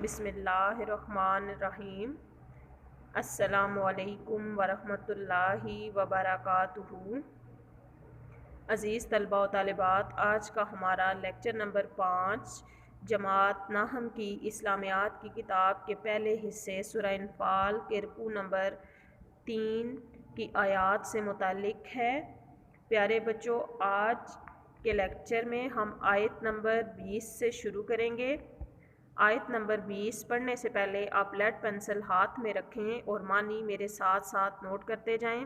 بسم اللہ الرحمن الرحیم۔ السلام علیکم ورحمۃ اللہ وبرکاتہ۔ عزیز طلباء و طالبات، آج کا ہمارا لیکچر نمبر 5 جماعت ناہم کی اسلامیات کی کتاب کے پہلے حصے سورہ انفال کے رکوع نمبر 3 کی آیات سے متعلق ہے۔ پیارے بچوں، آج کے لیکچر میں ہم آیت نمبر 20 سے شروع کریں گے۔ آیت نمبر 20 پڑھنے سے پہلے آپ لیڈ پینسل ہاتھ میں رکھیں اور معنی میرے ساتھ ساتھ نوٹ کرتے جائیں۔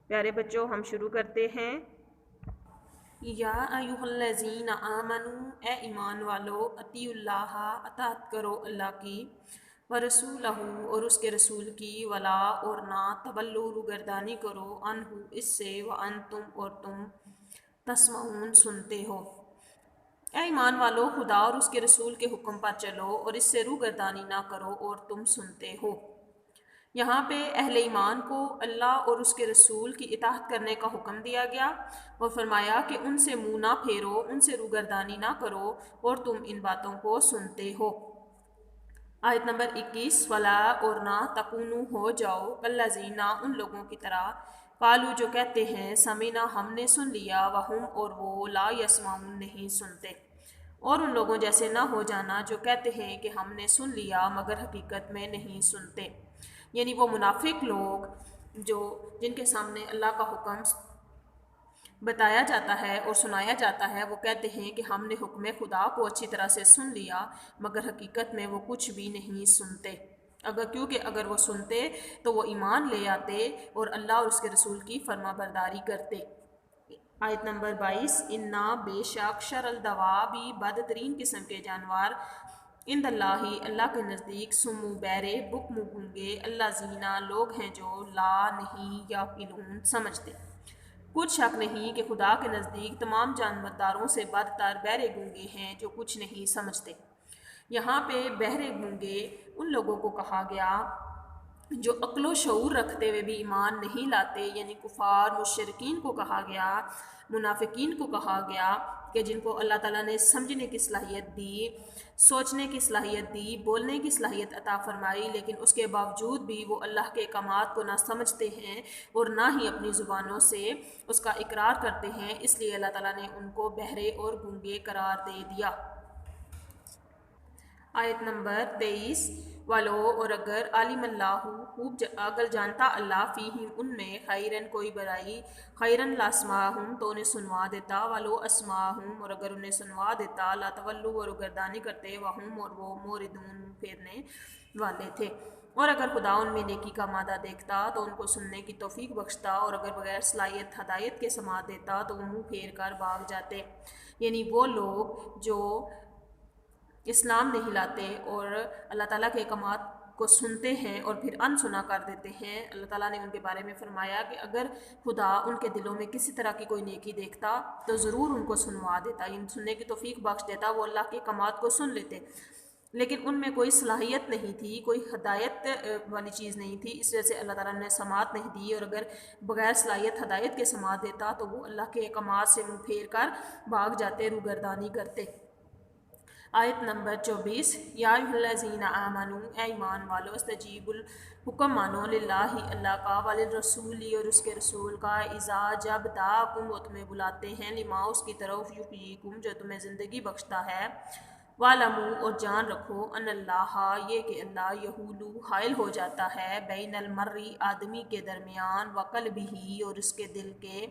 پیارے بچوں، ہم شروع کرتے ہیں۔ یا ایھا الذین آمنوا، اے ایمان والو، اطیعوا اللہ، اطاعت کرو اللہ کی، ورسولہ، اور اس کے رسول کی، ولا، اور نہ، تولوا، روگردانی کرو، عنہ، اس سے، وانتم، اور تم، تسمعون، سنتے ہو۔ اے ایمان والو، خدا اور اس کے رسول کے حکم پر چلو اور اس سے روگردانی نہ کرو اور تم سنتے ہو۔ یہاں پہ اہل ایمان کو اللہ اور اس کے رسول کی اطاعت کرنے کا حکم دیا گیا اور فرمایا کہ ان سے منہ نہ پھیرو، ان سے روگردانی نہ کرو اور تم ان باتوں کو سنتے ہو۔ آیت نمبر 21، ولا، اور نہ، تکونو، ہو جاؤ، کالذین، ان لوگوں کی طرح، قالو، جو کہتے ہیں، سمینا، ہم نے سن لیا، وہم، اور وہ، لا یسمعون، نہیں سنتے۔ اور ان لوگوں جیسے نہ ہو جانا جو کہتے ہیں کہ ہم نے سن لیا مگر حقیقت میں نہیں سنتے۔ یعنی وہ منافق لوگ جن کے سامنے اللہ کا حکم بتایا جاتا ہے اور سنایا جاتا ہے، وہ کہتے ہیں کہ ہم نے حکم خدا کو اچھی طرح سے سن لیا مگر حقیقت میں وہ کچھ بھی نہیں سنتے۔ کیونکہ اگر وہ سنتے تو وہ ایمان لے آتے اور اللہ اور اس کے رسول کی فرما برداری کرتے۔ آیت نمبر 22، انا، بے شک، شر الدوابی، بدترین قسم کے جانور، عند اللہ، اللہ کے نزدیک، سمو، بہرے، بکم، گونگے، الذین، لوگ ہیں جو، لا، نہیں، یعقلون، سمجھتے۔ کچھ شک نہیں کہ خدا کے نزدیک تمام جانداروں سے بدتر بہرے گونگے ہیں جو کچھ نہیں سمجھتے۔ یہاں پہ بہرے گونگے ان لوگوں کو کہا گیا جو عقل و شعور رکھتے ہوئے بھی ایمان نہیں لاتے، یعنی کفار، مشرکین کو کہا گیا، منافقین کو کہا گیا کہ جن کو اللہ تعالیٰ نے سمجھنے کی صلاحیت دی، سوچنے کی صلاحیت دی، بولنے کی صلاحیت عطا فرمائی، لیکن اس کے باوجود بھی وہ اللہ کے احکامات کو نہ سمجھتے ہیں اور نہ ہی اپنی زبانوں سے اس کا اقرار کرتے ہیں، اس لیے اللہ تعالیٰ نے ان کو بہرے اور گونگے قرار دے دیا۔ آیت نمبر 23، ولو، اور اگر، عالم اللہ، خوب اگر جانتا اللہ، فیہم، ان میں، خیرن، کوئی برائی، خیرن لاسمعہم، تو انہیں سنوا دیتا، ولو اسمعہم، اور اگر انہیں سنوا دیتا، لا تولوا، وہ روگردانی کرتے، وہم، اور وہ، موردون، پھیرنے والے تھے۔ اور اگر خدا ان میں نیکی کا مادہ دیکھتا تو ان کو سننے کی توفیق بخشتا، اور اگر بغیر صلاحیت ہدایت کے سماعت دیتا تو وہ منہ پھیر کر بھاگ جاتے۔ یعنی وہ لوگ جو اسلام نہیں لاتے اور اللہ تعالیٰ کے احکامات کو سنتے ہیں اور پھر انسنا کر دیتے ہیں، اللہ تعالیٰ نے ان کے بارے میں فرمایا کہ اگر خدا ان کے دلوں میں کسی طرح کی کوئی نیکی دیکھتا تو ضرور ان کو سنوا دیتا، ان سننے کی توفیق بخش دیتا، وہ اللہ کے احکامات کو سن لیتے، لیکن ان میں کوئی صلاحیت نہیں تھی، کوئی ہدایت والی چیز نہیں تھی، اس وجہ سے اللہ تعالیٰ نے سماعت نہیں دی، اور اگر بغیر صلاحیت ہدایت کے سماعت دیتا تو وہ اللہ کے احکامات سے منہ پھیر کر بھاگ جاتے، روگردانی کرتے۔ آیت نمبر 24، یا ایھا الذین آمنوا، اے ایمان والو، استجیبوا، حکم مانو، للہ، اللہ کا، وللرسول، اور اس کے رسول کا، اذا، جب، دعاکم، وہ تمہیں بلاتے ہیں، لما، اس کی طرف، یحییکم، جو تمہیں زندگی بخشتا ہے، وَاعْلَمُوا، اور جان رکھو، ان اللہ، یہ کہ اللہ، یحول، حائل ہو جاتا ہے، بین المرء، آدمی کے درمیان، وقلبہ، اور اس کے دل کے،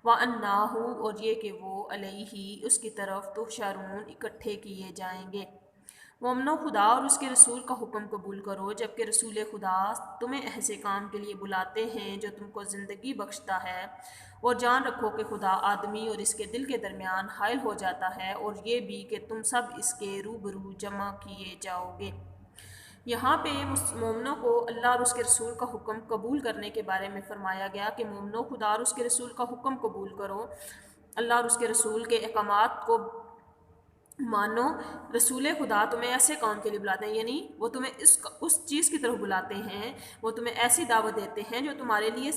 وَأَنَّهُ، اور یہ کہ وہ، علیہ، اس کی طرف، تحشرون، اکٹھے کیے جائیں گے۔ مومنو، خدا اور اس کے رسول کا حکم قبول کرو جبکہ رسول خدا تمہیں ایسے کام کے لیے بلاتے ہیں جو تم کو زندگی بخشتا ہے، اور جان رکھو کہ خدا آدمی اور اس کے دل کے درمیان حائل ہو جاتا ہے، اور یہ بھی کہ تم سب اس کے روبرو جمع کیے جاؤ گے۔ یہاں پہ مومنوں کو اللہ اور اس کے رسول کا حکم قبول کرنے کے بارے میں فرمایا گیا کہ مومنوں، خدا اور اس کے رسول کا حکم قبول کرو، اللہ اور اس کے رسول کے احکامات کو مانو۔ رسول خدا تمہیں ایسے کام کے لیے بلاتے ہیں، یعنی وہ تمہیں اس چیز کی طرف بلاتے ہیں، وہ تمہیں ایسی دعوت دیتے ہیں جو تمہارے لیے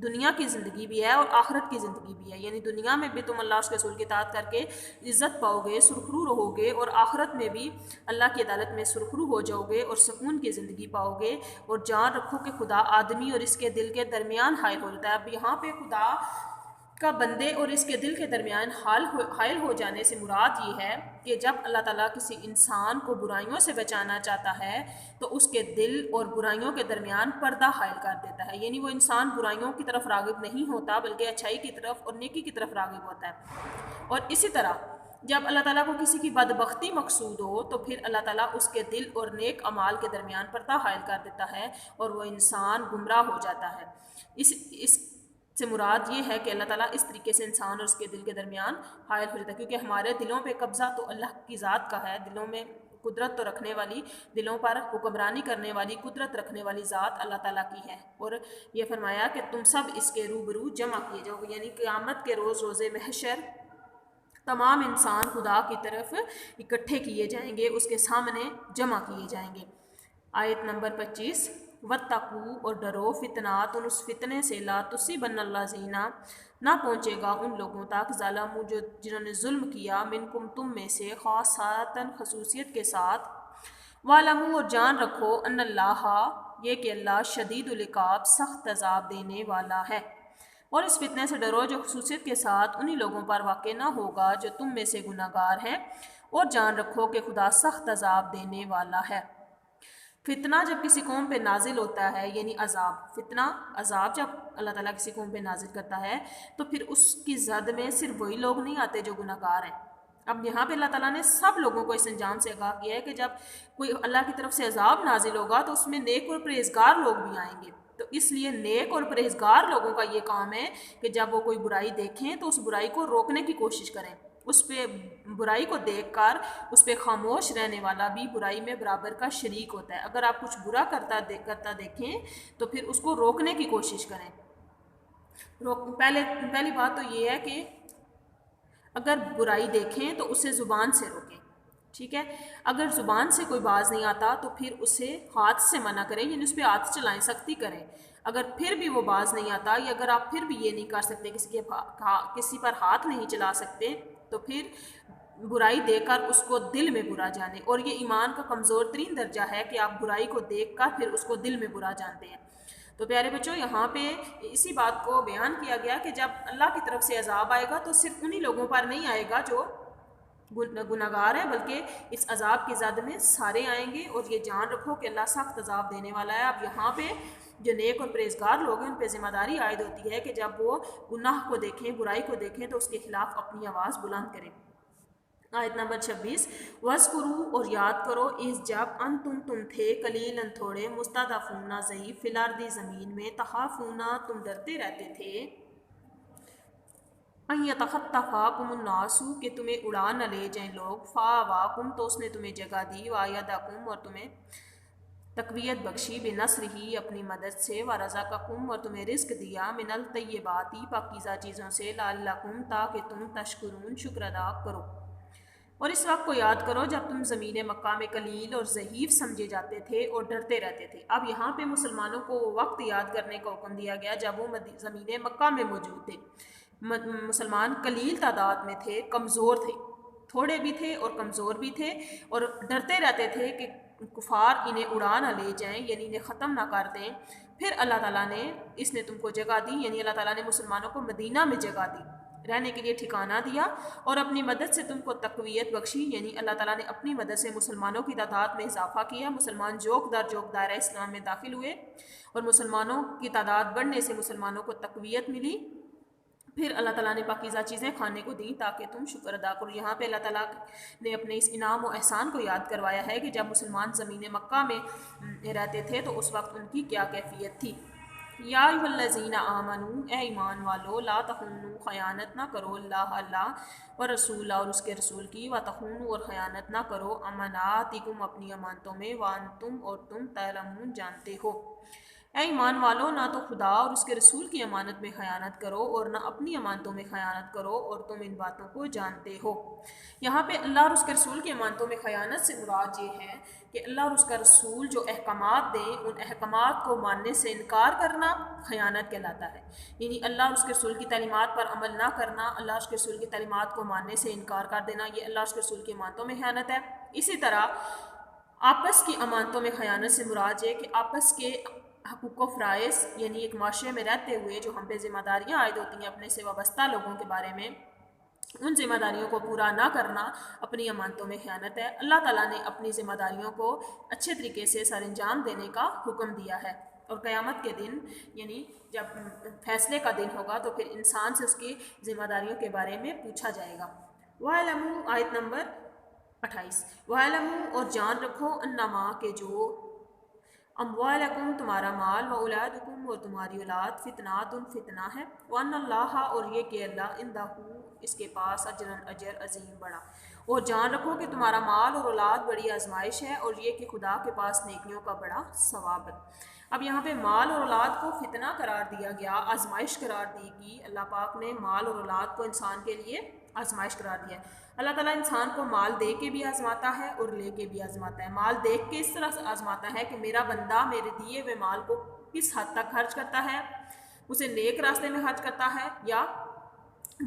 دنیا کی زندگی بھی ہے اور آخرت کی زندگی بھی ہے، یعنی دنیا میں بھی تم اللہ اس کے رسول کی اطاعت کر کے عزت پاؤ گے، سرخرو رہو گے، اور آخرت میں بھی اللہ کی عدالت میں سرخرو ہو جاؤ گے اور سکون کی زندگی پاؤ گے۔ اور جان رکھو کہ خدا آدمی اور اس کے دل کے درمیان حائل ہو جاتا ہے۔ اب یہاں پہ خدا کا بندے اور اس کے دل کے درمیان حائل ہو جانے سے مراد یہ ہے کہ جب اللہ تعالیٰ کسی انسان کو برائیوں سے بچانا چاہتا ہے تو اس کے دل اور برائیوں کے درمیان پردہ حائل کر دیتا ہے، یعنی وہ انسان برائیوں کی طرف راغب نہیں ہوتا بلکہ اچھائی کی طرف اور نیکی کی طرف راغب ہوتا ہے۔ اور اسی طرح جب اللہ تعالیٰ کو کسی کی بدبختی مقصود ہو تو پھر اللہ تعالیٰ اس کے دل اور نیک اعمال کے درمیان پردہ حائل کر دیتا ہے اور وہ انسان گمراہ ہو جاتا ہے۔ اس سے مراد یہ ہے کہ اللہ تعالیٰ اس طریقے سے انسان اور اس کے دل کے درمیان حائل ہو جاتا ہے، کیونکہ ہمارے دلوں پہ قبضہ تو اللہ کی ذات کا ہے، دلوں میں قدرت تو رکھنے والی، دلوں پر حکمرانی کرنے والی، قدرت رکھنے والی ذات اللہ تعالیٰ کی ہے۔ اور یہ فرمایا کہ تم سب اس کے روبرو جمع کیے جاؤ گے، یعنی قیامت کے روز روز محشر تمام انسان خدا کی طرف اکٹھے کیے جائیں گے، اس کے سامنے جمع کیے جائیں گے۔ آیت نمبر 25، وَاتَّقُوا اور ڈرو فتنات ان اس فتنے سے لا تصیبن الذین نہ پہنچے گا ان لوگوں تک ظلموا جنہوں نے ظلم کیا منکم تم میں سے خاصاتاً خصوصیت کے ساتھ، وَاعْلَمُوا اور جان رکھو ان اللہ یہ کہ اللہ شدید العقاب سخت عذاب دینے والا ہے۔ اور اس فتنے سے ڈرو جو خصوصیت کے ساتھ انہی لوگوں پر واقع نہ ہوگا جو تم میں سے گناہ گار ہیں، اور جان رکھو کہ خدا سخت عذاب دینے والا ہے۔ فتنہ جب کسی قوم پہ نازل ہوتا ہے یعنی عذاب، فتنہ عذاب جب اللہ تعالیٰ کسی قوم پہ نازل کرتا ہے تو پھر اس کی زد میں صرف وہی لوگ نہیں آتے جو گناہ گار ہیں۔ اب یہاں پہ اللہ تعالیٰ نے سب لوگوں کو اس انجام سے آگاہ کیا ہے کہ جب کوئی اللہ کی طرف سے عذاب نازل ہوگا تو اس میں نیک اور پرہیزگار لوگ بھی آئیں گے، تو اس لیے نیک اور پرہیزگار لوگوں کا یہ کام ہے کہ جب وہ کوئی برائی دیکھیں تو اس برائی کو روکنے کی کوشش کریں، اس پہ برائی کو دیکھ کر اس پہ خاموش رہنے والا بھی برائی میں برابر کا شریک ہوتا ہے۔ اگر آپ کچھ برا کرتا دیکھیں تو پھر اس کو روکنے کی کوشش کریں۔ پہلی بات تو یہ ہے کہ اگر برائی دیکھیں تو اسے زبان سے روکیں، ٹھیک ہے؟ اگر زبان سے کوئی باز نہیں آتا تو پھر اسے ہاتھ سے منع کریں، یعنی اس پہ ہاتھ چلائیں، سختی کریں۔ اگر پھر بھی وہ باز نہیں آتا یا اگر آپ پھر بھی یہ نہیں کر سکتے، کسی پر ہاتھ نہیں چلا سکتے، تو پھر برائی دیکھ کر اس کو دل میں برا جانے، اور یہ ایمان کا کمزور ترین درجہ ہے کہ آپ برائی کو دیکھ کر پھر اس کو دل میں برا جانتے ہیں۔ تو پیارے بچوں، یہاں پہ اسی بات کو بیان کیا گیا کہ جب اللہ کی طرف سے عذاب آئے گا تو صرف انہی لوگوں پر نہیں آئے گا جو گناہ گار ہے، بلکہ اس عذاب کی زد میں سارے آئیں گے، اور یہ جان رکھو کہ اللہ سخت عذاب دینے والا ہے۔ اب یہاں پہ جو نیک اور پرہیزگار لوگ ہیں ان پہ ذمہ داری عائد ہوتی ہے کہ جب وہ گناہ کو دیکھیں، برائی کو دیکھیں تو اس کے خلاف اپنی آواز بلند کریں۔ آیت نمبر 26، وَاذْكُرُوا اور یاد کرو اذ جب تم تھے قلیلاً تھوڑے، مستضعفون ضعیف، فی الارض زمین میں، تخافون تم ڈرتے رہتے تھے، ان یتخطفکم الناس کہ تمہیں اڑا نہ لے جائیں لوگ، فآواکم تو اس نے تمہیں جگہ دی، وایدکم اور تمہیں تقویت بخشی، بنصرہ اپنی مدد سے، ورزقکم اور تمہیں رزق دیا، من الطیبات پاکیزہ چیزوں سے، لعلکم تاکہ تم تشکرون شکر ادا کرو۔ اور اس وقت کو یاد کرو جب تم زمین مکہ میں قلیل اور ضعیف سمجھے جاتے تھے اور ڈرتے رہتے تھے۔ اب یہاں پہ مسلمانوں کو وہ وقت یاد کرنے کا حکم دیا گیا جب وہ زمین مکہ میں موجود تھے۔ مسلمان قلیل تعداد میں تھے، کمزور تھے، تھوڑے بھی تھے اور کمزور بھی تھے، اور ڈرتے رہتے تھے کہ کفار انہیں اڑا نہ لے جائیں، یعنی انہیں ختم نہ کر دیں۔ پھر اللہ تعالیٰ نے اس نے تم کو جگہ دی، یعنی اللہ تعالیٰ نے مسلمانوں کو مدینہ میں جگہ دی، رہنے کے لیے ٹھکانہ دیا، اور اپنی مدد سے تم کو تقویت بخشی، یعنی اللہ تعالیٰ نے اپنی مدد سے مسلمانوں کی تعداد میں اضافہ کیا۔ مسلمان جوک در جوک دائرہ اسلام میں داخل ہوئے، اور مسلمانوں کی تعداد بڑھنے سے مسلمانوں کو تقویت ملی۔ پھر اللہ تعالیٰ نے پاکیزہ چیزیں کھانے کو دیں تاکہ تم شکر ادا کرو۔ یہاں پہ اللہ تعالیٰ نے اپنے اس انعام و احسان کو یاد کروایا ہے کہ جب مسلمان زمین مکہ میں رہتے تھے تو اس وقت ان کی کیا کیفیت تھی۔ یا ایھا الذین آمنو اے ایمان والو، لا تخونوا خیانت نہ کرو اللہ و رسول اور اس کے رسول کی، وتخونوا اور خیانت نہ کرو اماناتکم اپنی امانتوں میں، وانتم اور تم تعلمون جانتے ہو۔ اے ایمان والو، نہ تو خدا اور اس کے رسول کی امانت میں خیانت کرو اور نہ اپنی امانتوں میں خیانت کرو، اور تم ان باتوں کو جانتے ہو۔ یہاں پہ اللہ اور اس کے رسول کی امانتوں میں خیانت سے مراد یہ ہے کہ اللہ اور اس کا رسول جو احکامات دیں ان احکامات کو ماننے سے انکار کرنا خیانت کہلاتا ہے۔ یعنی اللہ اور اس کے رسول کی تعلیمات پر عمل نہ کرنا، اللہ اور اس کے رسول کی تعلیمات کو ماننے سے انکار کر دینا، یہ اللہ اور اس کے رسول کی امانتوں میں خیانت ہے۔ اسی طرح آپس کی امانتوں میں خیانت سے مراد یہ کہ آپس کے حقوق و فرائض، یعنی ایک معاشرے میں رہتے ہوئے جو ہم پہ ذمہ داریاں عائد ہوتی ہیں اپنے سے وابستہ لوگوں کے بارے میں، ان ذمہ داریوں کو پورا نہ کرنا اپنی امانتوں میں خیانت ہے۔ اللہ تعالیٰ نے اپنی ذمہ داریوں کو اچھے طریقے سے سر انجام دینے کا حکم دیا ہے، اور قیامت کے دن یعنی جب فیصلے کا دن ہوگا تو پھر انسان سے اس کی ذمہ داریوں کے بارے میں پوچھا جائے گا۔ وَاعْلَمُوا آیت نمبر 28، وَاعْلَمُوا اور جان رکھو انما کہ جو اموالکم تمہارا مال، و اولادکم اور تمہاری اولاد، فتنات فتنہ ہے، وان اللہ اور یہ کہ اللہ عندہ اس کے پاس اجر عظیم بڑا، اور جان رکھو کہ تمہارا مال اور اولاد بڑی آزمائش ہے، اور یہ کہ خدا کے پاس نیکیوں کا بڑا ثواب ہے۔ اب یہاں پہ مال اور اولاد کو فتنہ قرار دیا گیا، آزمائش قرار دی گئی۔ اللہ پاک نے مال اور اولاد کو انسان کے لیے آزمائش قرار دیا ہے۔ اللہ تعالیٰ انسان کو مال دے کے بھی آزماتا ہے اور لے کے بھی آزماتا ہے۔ مال دیکھ کے اس طرح سے آزماتا ہے کہ میرا بندہ میرے دیے ہوئے مال کو کس حد تک خرچ کرتا ہے، اسے نیک راستے میں خرچ کرتا ہے یا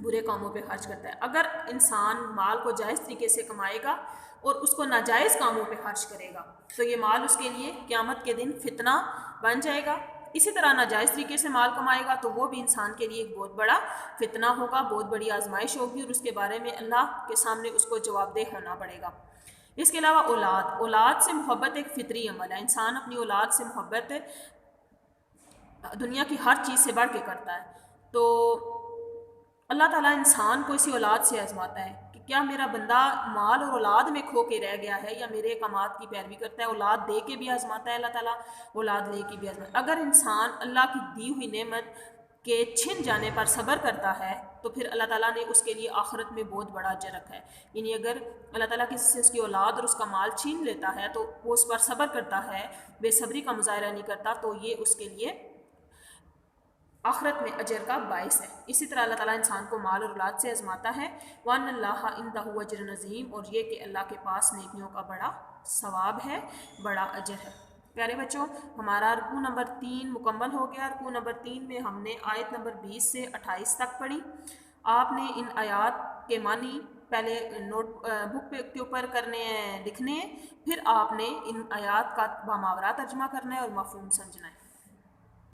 برے کاموں پہ خرچ کرتا ہے۔ اگر انسان مال کو جائز طریقے سے کمائے گا اور اس کو ناجائز کاموں پہ خرچ کرے گا تو یہ مال اس کے لیے قیامت کے دن فتنہ بن جائے گا۔ اسی طرح ناجائز طریقے سے مال کمائے گا تو وہ بھی انسان کے لیے ایک بہت بڑا فتنہ ہوگا، بہت بڑی آزمائش ہوگی، اور اس کے بارے میں اللہ کے سامنے اس کو جواب دہ ہونا پڑے گا۔ اس کے علاوہ اولاد سے محبت ایک فطری عمل ہے۔ انسان اپنی اولاد سے محبت دنیا کی ہر چیز سے بڑھ کے کرتا ہے، تو اللہ تعالیٰ انسان کو اسی اولاد سے آزماتا ہے کہ کیا میرا بندہ مال اور اولاد میں کھو کے رہ گیا ہے یا میرے احکامات کی پیروی کرتا ہے۔ اولاد دے کے بھی آزماتا ہے اللہ تعالیٰ، اولاد لے کے بھی آزماتا ہے۔ اگر انسان اللہ کی دی ہوئی نعمت کے چھن جانے پر صبر کرتا ہے تو پھر اللہ تعالیٰ نے اس کے لیے آخرت میں بہت بڑا اجر رکھا ہے۔ یعنی اگر اللہ تعالیٰ کسی سے اس کی اولاد اور اس کا مال چھین لیتا ہے تو وہ اس پر صبر کرتا ہے، بے صبری کا مظاہرہ نہیں کرتا، تو یہ اس کے لیے آخرت میں اجر کا باعث ہے۔ اسی طرح اللہ تعالیٰ انسان کو مال اور اولاد سے آزماتا ہے۔ وَأَنَّ اللَّهَ عِندَهُ أَجْرٌ عَظِيمٌ اور یہ کہ اللہ کے پاس نیکیوں کا بڑا ثواب ہے، بڑا اجر ہے۔ پیارے بچوں، ہمارا رکوع نمبر 3 مکمل ہو گیا۔ رکوع نمبر 3 میں ہم نے آیت نمبر 20 سے 28 تک پڑھی۔ آپ نے ان آیات کے معنی پہلے نوٹ بک کے اوپر لکھنے ہیں، پھر آپ نے ان آیات کا باماورا ترجمہ کرنا ہے اور مفہوم سمجھنا ہے۔